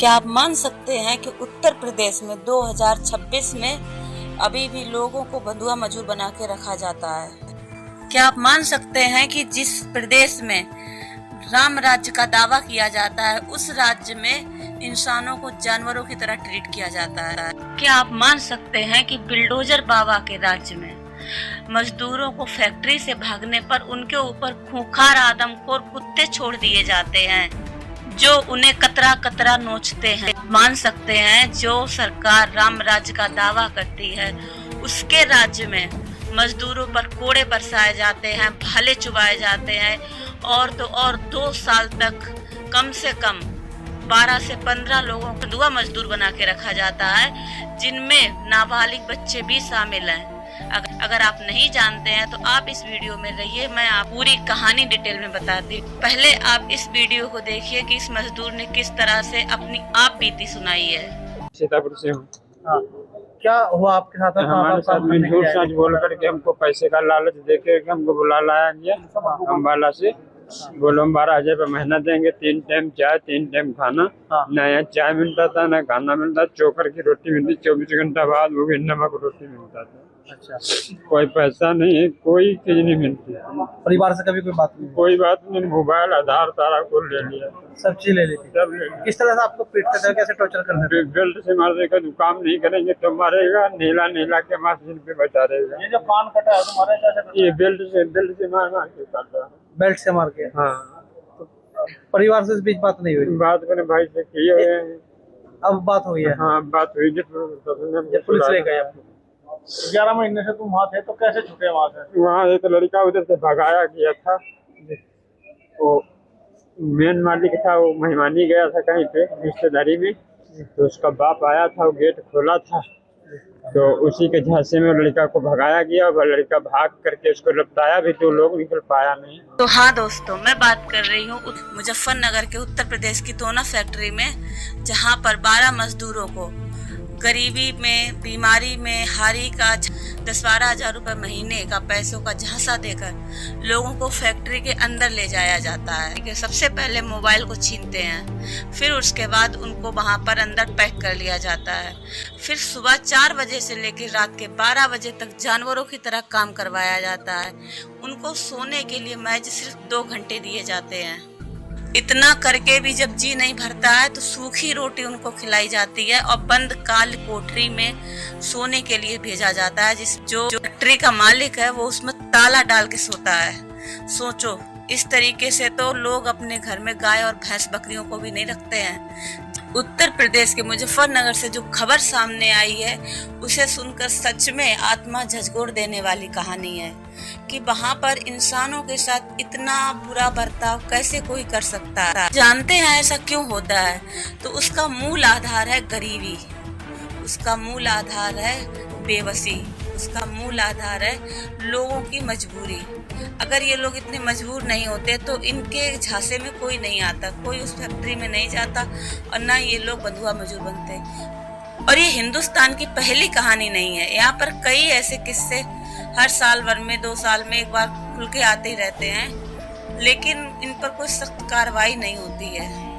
क्या आप मान सकते हैं कि उत्तर प्रदेश में 2026 में अभी भी लोगों को बंधुआ मजदूर बना के रखा जाता है? क्या आप मान सकते हैं कि जिस प्रदेश में राम राज्य का दावा किया जाता है उस राज्य में इंसानों को जानवरों की तरह ट्रीट किया जाता है? क्या आप मान सकते हैं कि बिल्डोजर बाबा के राज्य में मजदूरों को फैक्ट्री से भागने पर उनके ऊपर खूंखार आदमखोर कुत्ते छोड़ दिए जाते हैं जो उन्हें कतरा कतरा नोचते हैं? मान सकते हैं जो सरकार राम राज्य का दावा करती है उसके राज्य में मजदूरों पर कोड़े बरसाए जाते हैं, भाले चुभाए जाते हैं और तो और 2 साल तक कम से कम 12 से 15 लोगों को बंधुआ मजदूर बना के रखा जाता है, जिनमें नाबालिग बच्चे भी शामिल हैं। अगर आप नहीं जानते हैं तो आप इस वीडियो में रहिए, मैं आप पूरी कहानी डिटेल में बताती हूँ। पहले आप इस वीडियो को देखिए कि इस मजदूर ने किस तरह से अपनी आप बीती सुनाई है। सीतापुर से हूँ। क्या हुआ आपके साथ? हमारे साथ में झूठ सच बोल करके हमको पैसे का लालच देके हमको बुला लाया गया अम्बाला से। बोलो हम 12,000 रुपये महीना देंगे, 3 टाइम चाय 3 टाइम खाना। ना यहाँ चाय मिलता था ना खाना मिलता, चोकर की रोटी मिलती, 24 घंटा बाद वो भी नमक रोटी मिलता था। अच्छा, कोई पैसा नहीं, कोई चीज नहीं मिलती। परिवार से कभी कोई बात नहीं? कोई बात नहीं, मोबाइल आधार सारा कुछ ले लिया, सब चीज ले लेती। सब ले लिया। किस तरह से आपको पीटते थे, कैसे टॉर्चर करते थे? बेल्ट से मार देगा, काम नहीं करेंगे तो मारेगा, नीला नीला के मशीन पे बचा देगा। ये जो कान कटा है तुम्हारे कैसे? ये बेल्ट से मार मार के काट रहा है। बेल्ट से मार के? हाँ। परिवार से इस बीच बात नहीं हुई? बात मैंने भाई से की है। अब बात हुई है? हाँ, बात हुई जब पुलिस ले गए आपको। 11 महीने से तुम वहाँ थे तो कैसे छुटे वहाँ से? वहाँ एक लड़का उधर से भगाया गया था, वो मेन मालिक था, वो मेहमानी गया था कहीं पे रिश्तेदारी में, तो उसका बाप आया था, वो गेट खोला था, तो उसी के झांसे में लड़का को भगाया गया और लड़का भाग करके उसको लपटाया भी तो लोग निकल पाया नहीं। तो हाँ दोस्तों, मैं बात कर रही हूँ मुजफ्फरनगर के उत्तर प्रदेश की दोना फैक्ट्री में, जहाँ पर 12 मजदूरों को गरीबी में, बीमारी में, हारी का 10-12 हज़ार रुपये महीने का पैसों का झांसा देकर लोगों को फैक्ट्री के अंदर ले जाया जाता है। सबसे पहले मोबाइल को छीनते हैं, फिर उसके बाद उनको वहां पर अंदर पैक कर लिया जाता है, फिर सुबह 4 बजे से लेकर रात के 12 बजे तक जानवरों की तरह काम करवाया जाता है। उनको सोने के लिए मैच सिर्फ 2 घंटे दिए जाते हैं। इतना करके भी जब जी नहीं भरता है तो सूखी रोटी उनको खिलाई जाती है और बंद काल कोठरी में सोने के लिए भेजा जाता है। जो फैक्ट्री का मालिक है वो उसमें ताला डाल के सोता है। सोचो, इस तरीके से तो लोग अपने घर में गाय और भैंस बकरियों को भी नहीं रखते हैं। उत्तर प्रदेश के मुजफ्फरनगर से जो खबर सामने आई है उसे सुनकर सच में आत्मा झकझोर देने वाली कहानी है कि वहाँ पर इंसानों के साथ इतना बुरा बर्ताव कैसे कोई कर सकता है। जानते हैं ऐसा क्यों होता है? तो उसका मूल आधार है गरीबी, उसका मूल आधार है बेबसी, उसका मूल आधार है लोगों की मजबूरी। अगर ये लोग इतने मजबूर नहीं होते तो इनके झांसे में कोई नहीं आता, कोई उस फैक्ट्री में नहीं जाता और ना ये लोग बंधुआ मजदूर बनते। और ये हिंदुस्तान की पहली कहानी नहीं है, यहाँ पर कई ऐसे किस्से हर साल भर में 2 साल में एक बार खुल के आते ही रहते हैं, लेकिन इन पर कोई सख्त कार्रवाई नहीं होती है।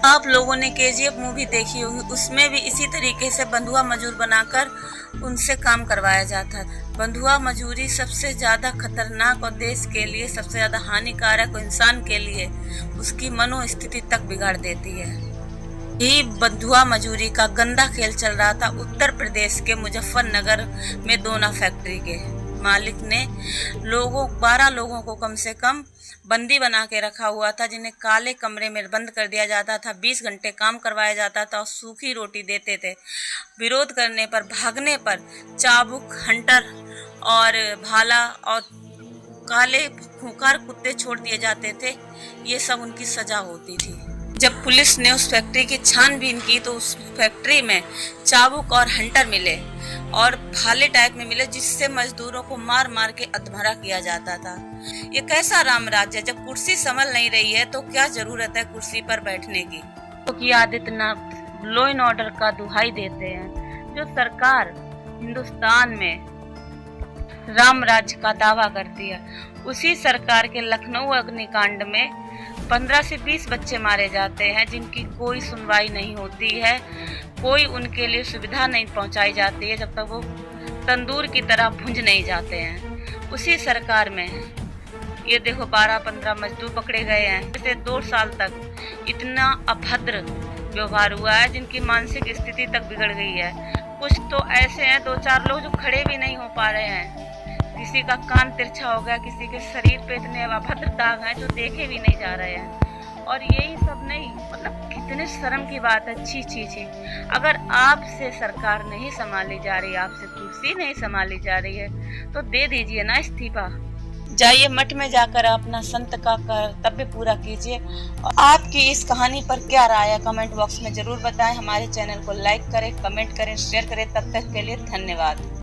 आप लोगों ने KGF मूवी देखी होगी, उसमें भी इसी तरीके से बंधुआ मजदूर बनाकर उनसे काम करवाया जाता है। बंधुआ मजदूरी सबसे ज़्यादा खतरनाक और देश के लिए सबसे ज़्यादा हानिकारक और इंसान के लिए उसकी मनोस्थिति तक बिगाड़ देती है। यही बंधुआ मजदूरी का गंदा खेल चल रहा था उत्तर प्रदेश के मुजफ्फरनगर में दोना फैक्ट्री के मालिक ने 12 लोगों को कम से कम बंदी बना के रखा हुआ था, जिन्हें काले कमरे में बंद कर दिया जाता था, 20 घंटे काम करवाया जाता था और सूखी रोटी देते थे। विरोध करने पर, भागने पर चाबुक, हंटर और भाला और काले खूंखार कुत्ते छोड़ दिए जाते थे। ये सब उनकी सजा होती थी। जब पुलिस ने उस फैक्ट्री की छानबीन की तो उस फैक्ट्री में चाबुक और हंटर मिले और भाले टाइप में मिले, जिससे मजदूरों को मार मार के अधमरा किया जाता था। ये कैसा राम राज्य है? जब कुर्सी संभल नहीं रही है तो क्या जरूरत है कुर्सी पर बैठने की? Yogi Adityanath law and order का दुहाई देते हैं। जो सरकार हिंदुस्तान में राम राज्य का दावा करती है, उसी सरकार के लखनऊ अग्निकांड में 15 से 20 बच्चे मारे जाते हैं जिनकी कोई सुनवाई नहीं होती है, कोई उनके लिए सुविधा नहीं पहुंचाई जाती है जब तक वो तंदूर की तरह भुंज नहीं जाते हैं। उसी सरकार में ये देखो 12-15 मजदूर पकड़े गए हैं। पिछले 2 साल तक इतना अभद्र व्यवहार हुआ है जिनकी मानसिक स्थिति तक बिगड़ गई है। कुछ तो ऐसे हैं 2-4 लोग जो खड़े भी नहीं हो पा रहे हैं, किसी का कान तिरछा हो गया, किसी के शरीर पे इतने अभद्र दाग हैं जो देखे भी नहीं जा रहे हैं। और यही सब नहीं, मतलब कितने शर्म की बात है। छी छी छी। अगर आपसे सरकार नहीं संभाली जा रही, आपसे कुर्सी नहीं संभाली जा रही है तो दे दीजिए ना इस्तीफा। जाइए मठ में जाकर अपना संत का कर्तव्य पूरा कीजिए। और आपकी इस कहानी पर क्या राय है कमेंट बॉक्स में जरूर बताएं। हमारे चैनल को लाइक करें, कमेंट करें, शेयर करें। तब तक के लिए धन्यवाद।